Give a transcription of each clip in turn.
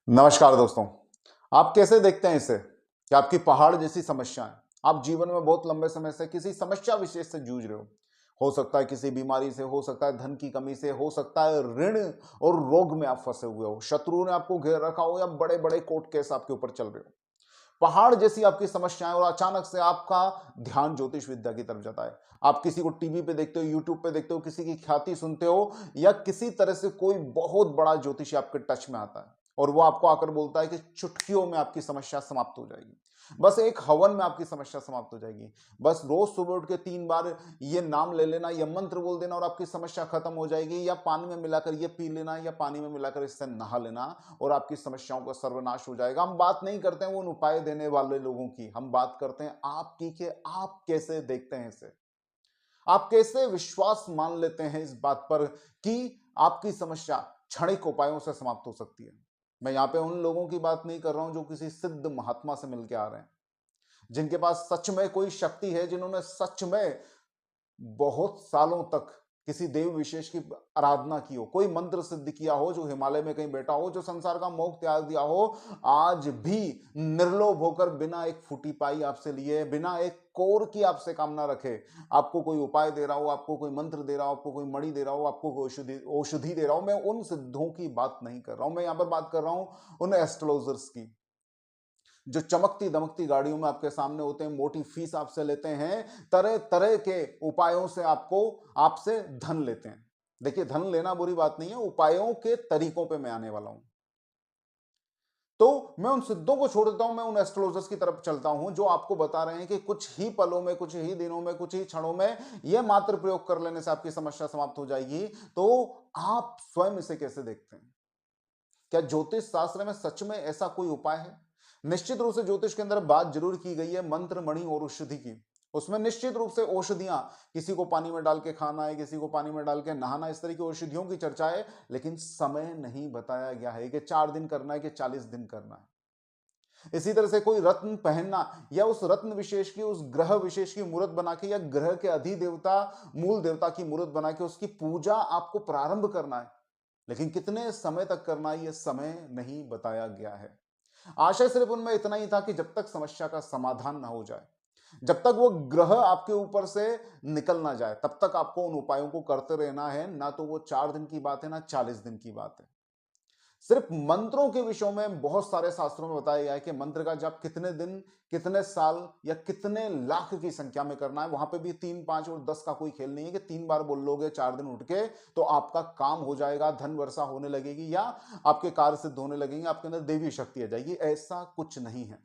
नमस्कार दोस्तों। आप कैसे देखते हैं इसे कि आपकी पहाड़ जैसी समस्याएं, आप जीवन में बहुत लंबे समय से किसी समस्या विशेष से जूझ रहे हो सकता है किसी बीमारी से, हो सकता है धन की कमी से, हो सकता है ऋण और रोग में आप फंसे हुए हो, शत्रुओं ने आपको घेर रखा हो या बड़े बड़े कोर्ट केस आपके ऊपर चल रहे हो। पहाड़ जैसी आपकी समस्याएं और अचानक से आपका ध्यान ज्योतिष विद्या की तरफ जाता है। आप किसी को टीवी पे देखते हो, यूट्यूब पे देखते हो, किसी की ख्याति सुनते हो या किसी तरह से कोई बहुत बड़ा ज्योतिषी आपके टच में आता है और वो आपको आकर बोलता है कि चुटकियों में आपकी समस्या समाप्त हो जाएगी, बस एक हवन में आपकी समस्या समाप्त हो जाएगी। बस रोज सुबह उठ के 3 बार ये नाम ले लेना, ये मंत्र बोल देना और आपकी समस्या खत्म हो जाएगी, या पानी में मिलाकर ये पी लेना या पानी में मिलाकर इससे नहा लेना और आपकी समस्याओं का सर्वनाश हो जाएगा। हम बात नहीं करते हैं वो उपाय देने वाले लोगों की, हम बात करते हैं आपकी कि आप कैसे देखते हैं इसे, आप कैसे विश्वास मान लेते हैं इस बात पर कि आपकी समस्या क्षणिक उपायों से समाप्त हो सकती है। मैं यहां पे उन लोगों की बात नहीं कर रहा हूं जो किसी सिद्ध महात्मा से मिलकर आ रहे हैं, जिनके पास सच में कोई शक्ति है, जिन्होंने सच में बहुत सालों तक किसी देव विशेष की आराधना की हो, कोई मंत्र सिद्ध किया हो, जो हिमालय में कहीं बैठा हो, जो संसार का मोह त्याग दिया हो, आज भी निर्लोभ होकर बिना एक फूटी पाई आपसे लिए, बिना एक कोर की आपसे कामना रखे, आपको कोई उपाय दे रहा हो, आपको कोई मंत्र दे रहा हो, आपको कोई मणि दे रहा हो, आपको कोई औषधि औषधि दे रहा हो। मैं उन सिद्धों की बात नहीं कर रहा हूं, मैं यहां पर बात कर रहा हूं उन एस्ट्रोलॉजर्स की, जो चमकती दमकती गाड़ियों में आपके सामने होते हैं, मोटी फीस आपसे लेते हैं, तरह तरह के उपायों से आपसे धन लेते हैं। देखिए, धन लेना बुरी बात नहीं है, उपायों के तरीकों पे मैं आने वाला हूं। तो मैं उन सिद्धों को छोड़ देता हूं, मैं उन एस्ट्रोलॉजर्स की तरफ चलता हूं जो आपको बता रहे हैं कि कुछ ही पलों में, कुछ ही दिनों में, कुछ ही क्षणों में यह मात्र प्रयोग कर लेने से आपकी समस्या समाप्त हो जाएगी। तो आप स्वयं इसे कैसे देखते हैं? क्या ज्योतिष शास्त्र में सच में ऐसा कोई उपाय है? निश्चित रूप से ज्योतिष के अंदर बात जरूर की गई है मंत्र, मणि और औषधि की। उसमें निश्चित रूप से औषधियां, किसी को पानी में डाल के खाना है, किसी को पानी में डाल के नहाना, इस तरह की औषधियों की चर्चा है, लेकिन समय नहीं बताया गया है कि 4 दिन करना है कि 40 दिन करना है। इसी तरह से कोई रत्न पहनना या उस रत्न विशेष की, उस ग्रह विशेष की मूर्त बना के या ग्रह के अधिदेवता, मूल देवता की मूर्त बना के उसकी पूजा आपको प्रारंभ करना है, लेकिन कितने समय तक करना है यह समय नहीं बताया गया है। आशय सिर्फ उनमें इतना ही था कि जब तक समस्या का समाधान ना हो जाए, जब तक वो ग्रह आपके ऊपर से निकल ना जाए, तब तक आपको उन उपायों को करते रहना है। ना तो वो 4 दिन की बात है, ना 40 दिन की बात है। सिर्फ मंत्रों के विषयों में बहुत सारे शास्त्रों में बताया गया है कि मंत्र का जप कितने दिन, कितने साल या कितने लाख की संख्या में करना है। वहां पे भी 3, 5 और 10 का कोई खेल नहीं है कि 3 बार बोल लोगे 4 दिन उठ के तो आपका काम हो जाएगा, धन वर्षा होने लगेगी या आपके कार्य सिद्ध होने लगेंगे, आपके अंदर देवी शक्ति आ जाएगी। ऐसा कुछ नहीं है।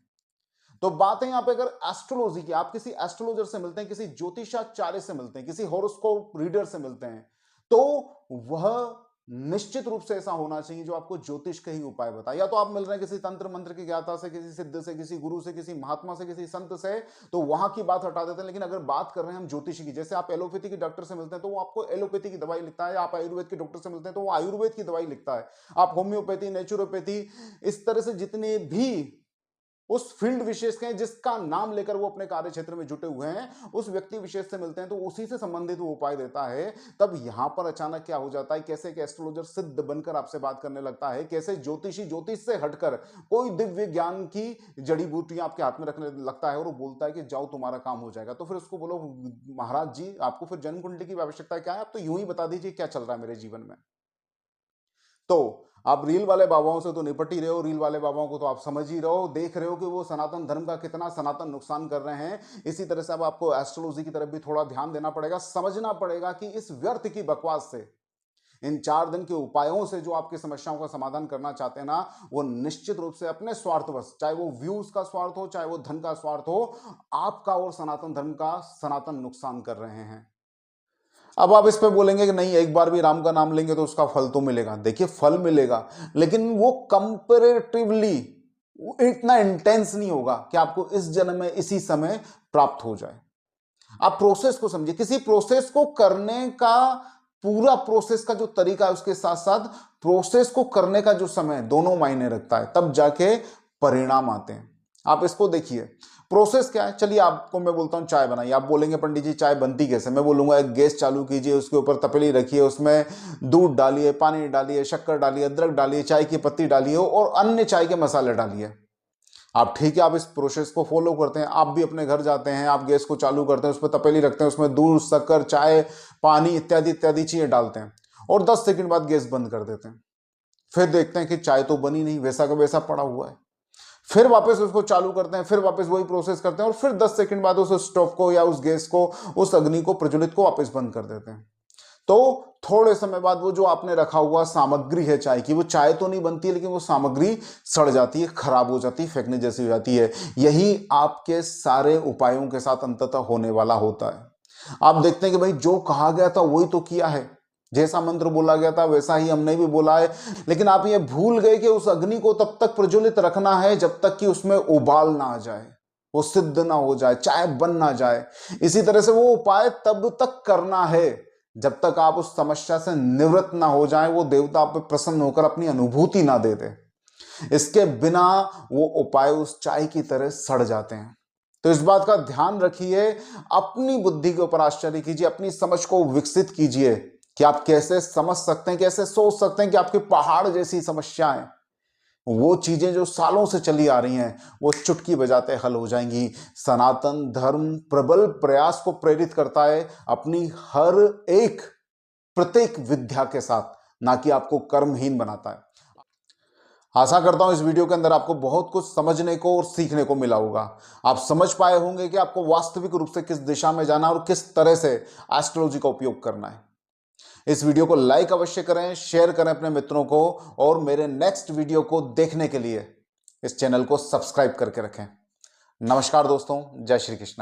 तो बात है यहां पे अगर एस्ट्रोलॉजी की, आप किसी एस्ट्रोलॉजर से मिलते हैं, किसी ज्योतिषाचार्य से मिलते हैं, किसी हॉरोस्कोप रीडर से मिलते हैं, तो वह निश्चित रूप से ऐसा होना चाहिए जो आपको ज्योतिष के ही उपाय बताए। या तो आप मिल रहे हैं किसी तंत्र मंत्र की ज्ञाता से, किसी सिद्ध से, किसी गुरु से, किसी महात्मा से, किसी संत से, तो वहां की बात हटा देते हैं। लेकिन अगर बात कर रहे हैं हम ज्योतिषी की, जैसे आप एलोपैथी के डॉक्टर से मिलते हैं तो वो आपको एलोपैथी की दवाई लिखता है, आप आयुर्वेद के डॉक्टर से मिलते हैं तो वो आयुर्वेद की दवाई लिखता है, आप होम्योपैथी, नेचुरोपैथी, इस तरह से जितने भी उस फील्ड विशेष के जिसका नाम लेकर वो अपने कार्य क्षेत्र में जुटे हुए हैं, उस व्यक्ति विशेष से मिलते हैं तो उसी से संबंधित वो उपाय देता है। तब यहां पर अचानक क्या हो जाता है, कैसे कि एस्ट्रोलॉजर सिद्ध बनकर आपसे बात करने लगता है, कैसे ज्योतिषी ज्योतिष से हटकर कोई दिव्य ज्ञान की जड़ी बूटियां आपके हाथ में रखने लगता है और वो बोलता है कि जाओ तुम्हारा काम हो जाएगा। तो फिर उसको बोलो, महाराज जी आपको फिर जन्म कुंडली की आवश्यकता क्या है, आप तो यूं ही बता दीजिए क्या चल रहा है मेरे जीवन में। तो आप रील वाले बाबाओं से तो निपट ही रहे हो, रील वाले बाबाओं को तो आप समझ ही रहे हो, देख रहे हो कि वो सनातन धर्म का कितना सनातन नुकसान कर रहे हैं। इसी तरह से अब आपको एस्ट्रोलॉजी की तरफ भी थोड़ा ध्यान देना पड़ेगा, समझना पड़ेगा कि इस व्यर्थ की बकवास से, इन 4 दिन के उपायों से जो आपकी समस्याओं का समाधान करना चाहते हैं ना, वो निश्चित रूप से अपने स्वार्थवश, चाहे वो व्यूज का स्वार्थ हो, चाहे वो धन का स्वार्थ हो, आपका और सनातन धर्म का सनातन नुकसान कर रहे हैं। अब आप इस पे बोलेंगे कि नहीं, एक बार भी राम का नाम लेंगे तो उसका फल तो मिलेगा। देखिए, फल मिलेगा, लेकिन वो कंपेरेटिवली इतना इंटेंस नहीं होगा कि आपको इस जन्म में इसी समय प्राप्त हो जाए। आप प्रोसेस को समझिए, किसी प्रोसेस को करने का, पूरा प्रोसेस का जो तरीका है उसके साथ साथ प्रोसेस को करने का जो समय, दोनों मायने रखता है, तब जाके परिणाम आते हैं। आप इसको देखिए, प्रोसेस क्या है। चलिए आपको मैं बोलता हूँ चाय बनाइए, आप बोलेंगे पंडित जी चाय बनती कैसे, मैं बोलूंगा एक गैस चालू कीजिए, उसके ऊपर तपेली रखिए, उसमें दूध डालिए, पानी डालिए, शक्कर डालिए, अदरक डालिए, चाय की पत्ती डालिए और अन्य चाय के मसाले डालिए। आप ठीक है, आप इस प्रोसेस को फॉलो करते हैं, आप भी अपने घर जाते हैं, आप गैस को चालू करते हैं, उसमें तपेली रखते हैं, उसमें दूध, शक्कर, चाय, पानी इत्यादि इत्यादि चीजें डालते हैं और 10 सेकंड बाद गैस बंद कर देते हैं। फिर देखते हैं कि चाय तो बनी नहीं, वैसा का वैसा पड़ा हुआ है। फिर वापस उसको चालू करते हैं, फिर वापस वही प्रोसेस करते हैं और फिर 10 सेकंड बाद उस स्टोव को या उस गैस को, उस अग्नि को, प्रज्वलित को वापस बंद कर देते हैं। तो थोड़े समय बाद वो जो आपने रखा हुआ सामग्री है चाय की, वो चाय तो नहीं बनती है लेकिन वो सामग्री सड़ जाती है, खराब हो जाती है, फेंकने जैसी हो जाती है। यही आपके सारे उपायों के साथ अंततः होने वाला होता है। आप देखते हैं कि भाई जो कहा गया था वही तो किया है, जैसा मंत्र बोला गया था वैसा ही हमने भी बोला है, लेकिन आप ये भूल गए कि उस अग्नि को तब तक प्रज्वलित रखना है जब तक कि उसमें उबाल ना आ जाए, वो सिद्ध ना हो जाए, चाय बन ना जाए। इसी तरह से वो उपाय तब तक करना है जब तक आप उस समस्या से निवृत्त ना हो जाए, वो देवता आप पे प्रसन्न होकर अपनी अनुभूति ना दे दे। इसके बिना वो उपाय उस चाय की तरह सड़ जाते हैं। तो इस बात का ध्यान रखिए, अपनी बुद्धि के ऊपर आश्चर्य कीजिए, अपनी समझ को विकसित कीजिए कि आप कैसे समझ सकते हैं, कैसे सोच सकते हैं कि आपके पहाड़ जैसी समस्याएं, वो चीजें जो सालों से चली आ रही हैं, वो चुटकी बजाते हल हो जाएंगी। सनातन धर्म प्रबल प्रयास को प्रेरित करता है अपनी हर एक प्रत्येक विद्या के साथ, ना कि आपको कर्महीन बनाता है। आशा करता हूं इस वीडियो के अंदर आपको बहुत कुछ समझने को और सीखने को मिला होगा। आप समझ पाए होंगे कि आपको वास्तविक रूप से किस दिशा में जाना और किस तरह से एस्ट्रोलॉजी का उपयोग करना है। इस वीडियो को लाइक अवश्य करें, शेयर करें अपने मित्रों को और मेरे नेक्स्ट वीडियो को देखने के लिए इस चैनल को सब्सक्राइब करके रखें। नमस्कार दोस्तों, जय श्री कृष्ण।